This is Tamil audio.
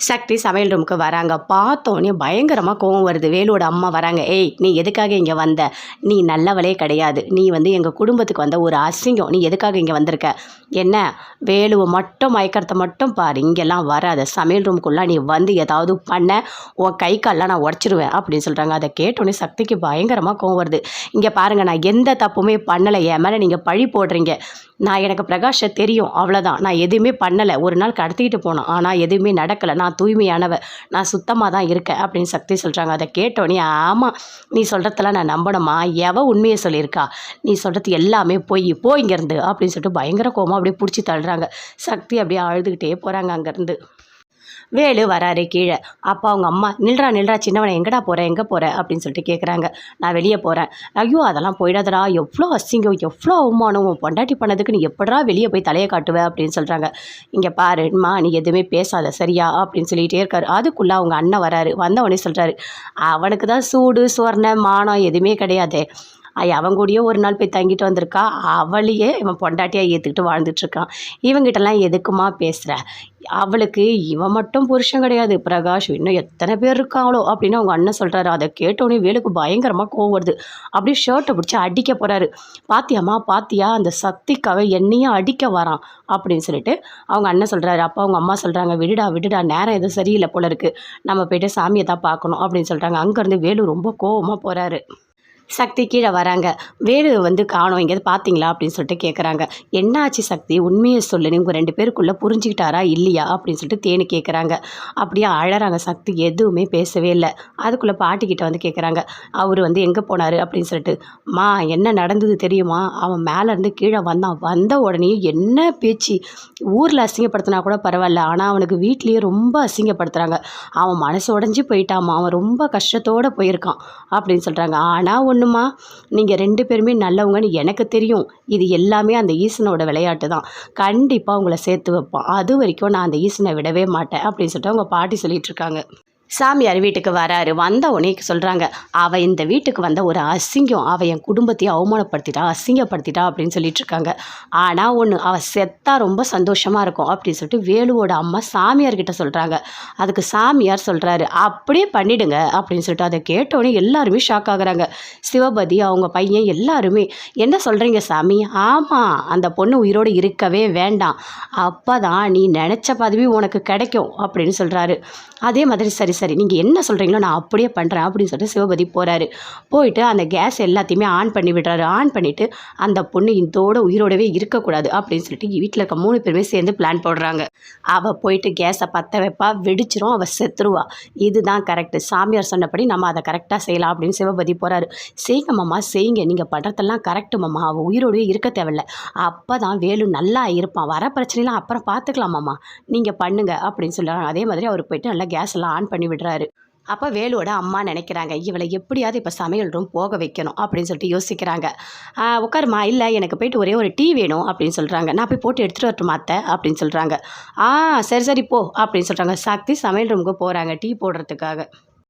சக்தி சமையல் ரூமுக்கு வராங்க. பார்த்தோன்னே பயங்கரமாக கோவம் வருது. வேலுவோட அம்மா வராங்க. ஏய், நீ எதுக்காக இங்கே வந்த? நீ நல்லவளே கிடையாது. நீ எங்கள் குடும்பத்துக்கு வந்த ஒரு அசிங்கம். நீ எதுக்காக இங்கே வந்திருக்க? என்ன வேலுவை மட்டும் மயக்கிறத மட்டும் பாரு, இங்கெல்லாம் வராத. சமையல் ரூமுக்குள்ளே நீ வந்து ஏதாவது பண்ண, உன் கை கால்லாம் நான் உடச்சிருவேன் அப்படின்னு சொல்கிறாங்க. அதை கேட்டோன்னே சக்திக்கு பயங்கரமாக கோவம் வருது. இங்கே பாருங்கள், நான் எந்த தப்புமே பண்ணலை. என் மேலே நீங்கள் பழி போடுறீங்க. எனக்கு பிரகாஷை தெரியும், அவ்வளோதான். நான் எதுவுமே பண்ணலை. ஒரு நாள் கடத்திக்கிட்டு போனோம், ஆனால் எதுவுமே நடக்கலை. நான் தூய்மையானவ, நான் சுத்தமாக தான் இருக்கேன் அப்படின்னு சக்தி சொல்கிறாங்க. அதை கேட்டோன்னே, ஆமாம், நீ சொல்கிறதெல்லாம் நான் நம்பணுமா? உண்மையை சொல்லியிருக்கா? நீ சொல்கிறது எல்லாமே போ இங்கேருந்து அப்படின்னு சொல்லிட்டு பயங்கர கோவமாக அப்படியே பிடிச்சி தள்ளுறாங்க. சக்தி அப்படியே அழுதுகிட்டே போகிறாங்க அங்கேருந்து. வேலு வராரு கீழே. அப்போ அவங்க அம்மா, நில்றா சின்னவனை, எங்கடா போகிற, எங்கே போகிற அப்படின்னு சொல்லிட்டு கேட்குறாங்க. நான் வெளியே போகிறேன். ஐயோ, அதெல்லாம் போயிடாதடா, எவ்வளோ அசிங்கம், எவ்வளோ அவமானம், உன் பொண்டாட்டி பண்ணதுக்கு நீ எப்படா வெளியே போய் தலையை காட்டுவேன் அப்படின்னு சொல்கிறாங்க. இங்கே பாருமா, நீ எதுவுமே பேசாத சரியா அப்படின்னு சொல்லிகிட்டே இருக்காரு. அதுக்குள்ளே அவங்க அண்ணன் வராரு. வந்தவொடனே சொல்கிறாரு, அவனுக்கு தான் சூடு சொர்ண மானம் எதுவுமே கிடையாது. அவன் கூடயே ஒரு நாள் போய் தங்கிட்டு வந்திருக்கா. அவளையே இவன் பொண்டாட்டியாக ஏற்றுக்கிட்டு வாழ்ந்துட்டுருக்கான். இவங்கிட்டலாம் எதுக்குமா பேசுகிற? அவளுக்கு இவன் மட்டும் புருஷன் கிடையாது, பிரகாஷ் இன்னும் எத்தனை பேர் இருக்காங்களோ அப்படின்னு அவங்க அண்ணன் சொல்கிறாரு. அதை கேட்டோன்னே வேலுக்கு பயங்கரமாக கோவம் வருது. அப்படியே ஷர்ட்டை பிடிச்சி அடிக்க போகிறாரு. பாத்தியா அந்த சக்திக்காக என்னையும் அடிக்க வரான் அப்படின்னு சொல்லிட்டு அவங்க அண்ணன் சொல்கிறாரு. அப்போ அவங்க அம்மா சொல்கிறாங்க, விடுடா, நேரம் எதுவும் சரியில்லை போல இருக்குது, நம்ம போய்ட்டு சாமியை தான் பார்க்கணும் அப்படின்னு சொல்கிறாங்க. அங்கேருந்து வேலு ரொம்ப கோவமாக போகிறாரு. சக்தி கீழே வராங்க. வேலு காணோம், எங்கேயாவது பார்த்தீங்களா அப்படின்னு சொல்லிட்டு கேட்குறாங்க. என்ன ஆச்சு சக்தி, உண்மையை சொல்லு, நீங்கள் 2 பேருக்குள்ளே புரிஞ்சுக்கிட்டாரா இல்லையா அப்படின்னு சொல்லிட்டு தேனு கேட்குறாங்க. அப்படியே அழறாங்க. சக்தி எதுவுமே பேசவே இல்லை. அதுக்குள்ளே பாட்டிக்கிட்ட கேட்குறாங்க, அவர் எங்கே போனார் அப்படின்னு சொல்லிட்டு. மா, என்ன நடந்தது தெரியுமா? அவன் மேலேருந்து கீழே வந்த உடனே என்ன பேச்சு, ஊரில் அசிங்கப்படுத்தினா கூட பரவாயில்ல, ஆனால் அவனுக்கு வீட்லேயே ரொம்ப அசிங்கப்படுத்துகிறாங்க. அவன் மனசு உடஞ்சி போயிட்டாமா, அவன் ரொம்ப கஷ்டத்தோடு போயிருக்கான் அப்படின்னு சொல்கிறாங்க. ஆனால் ஒன்றுமா, நீங்கள் 2 பேருமே நல்லவங்கன்னு எனக்கு தெரியும். இது எல்லாமே அந்த ஈசனோட விளையாட்டு தான். கண்டிப்பாக உங்களை சேர்த்து வைப்பான். அது வரைக்கும் நான் அந்த ஈசனை விடவே மாட்டேன் அப்படின்னு சொல்லிட்டு அவங்க பாட்டி சொல்லிட்டு இருக்காங்க. சாமியார் வீட்டுக்கு வராரு. வந்த உடனே சொல்கிறாங்க, அவள் இந்த வீட்டுக்கு வந்த ஒரு அசிங்கம், அவள் என் குடும்பத்தையும் அவமானப்படுத்திட்டா, அசிங்கப்படுத்திட்டா அப்படின்னு சொல்லிட்டு இருக்காங்க. ஆனால் ஒன்று, அவள் செத்தா ரொம்ப சந்தோஷமாக இருக்கும் அப்படின்னு சொல்லிட்டு வேலுவோட அம்மா சாமியார்கிட்ட சொல்கிறாங்க. அதுக்கு சாமியார் சொல்கிறாரு, அப்படியே பண்ணிடுங்க அப்படின்னு சொல்லிட்டு. அதை கேட்டோடனே எல்லாருமே ஷாக் ஆகுறாங்க. சிவபதி, அவங்க பையன் எல்லாருமே, என்ன சொல்கிறீங்க சாமி? ஆமாம், அந்த பொண்ணு உயிரோடு இருக்கவே வேண்டாம், அப்போ தான் நீ நினச்ச பதவி உனக்கு கிடைக்கும் அப்படின்னு சொல்கிறாரு. அதே மாதிரி சரி, நீங்கள் என்ன சொல்கிறீங்களோ நான் அப்படியே பண்ணுறேன் அப்படின்னு சொல்லிட்டு சிவபதி போகிறாரு. போயிட்டு அந்த கேஸ் எல்லாத்தையுமே ஆன் பண்ணி விடுறாரு. ஆன் பண்ணிவிட்டு அந்த பொண்ணு இதோட உயிரோடவே இருக்கக்கூடாது அப்படின்னு சொல்லிட்டு வீட்டில் இருக்க 3 பேருமே சேர்ந்து பிளான் போடுறாங்க. அவள் போயிட்டு கேஸை பற்ற வைப்பா, வெடிச்சிரும், அவள் செத்துருவா. இதுதான் கரெக்டு, சாமியார் சொன்னபடி நம்ம அதை கரெக்டாக செய்யலாம் அப்படின்னு சிவபதி போகிறாரு. செய்யுங்க மாமா, செய்யுங்க, நீங்கள் பண்ணுறதெல்லாம் கரெக்டு மாமா, அவள் உயிரோடவே இருக்க தேவையில்லை, அப்போ தான் வேலு நல்லா இருப்பான், வர பிரச்சனைலாம் அப்புறம் பார்த்துக்கலாம் மாமா, நீங்கள் பண்ணுங்க அப்படின்னு சொல்கிறாங்க. அதே மாதிரி அவர் போயிட்டு நல்லா கேஸ் எல்லாம் ஆன் பண்ணி விடுறாரு. அப்போ வேலுவோட அம்மா நினைக்கிறாங்க, இவளை எப்படியாவது இப்போ சமையல் ரூம் போக வைக்கணும் அப்படின்னு சொல்லிட்டு யோசிக்கிறாங்க. உட்காருமா, இல்லை எனக்கு போயிட்டு ஒரே ஒரு டீ வேணும் அப்படின்னு சொல்கிறாங்க. நான் போய் போட்டு எடுத்துகிட்டு வரட்டுமா அத்தை அப்படின்னு சொல்கிறாங்க. சரி போ அப்படின்னு சொல்கிறாங்க. சக்தி சமையல் ரூமுக்கு போகிறாங்க டீ போடுறதுக்காக.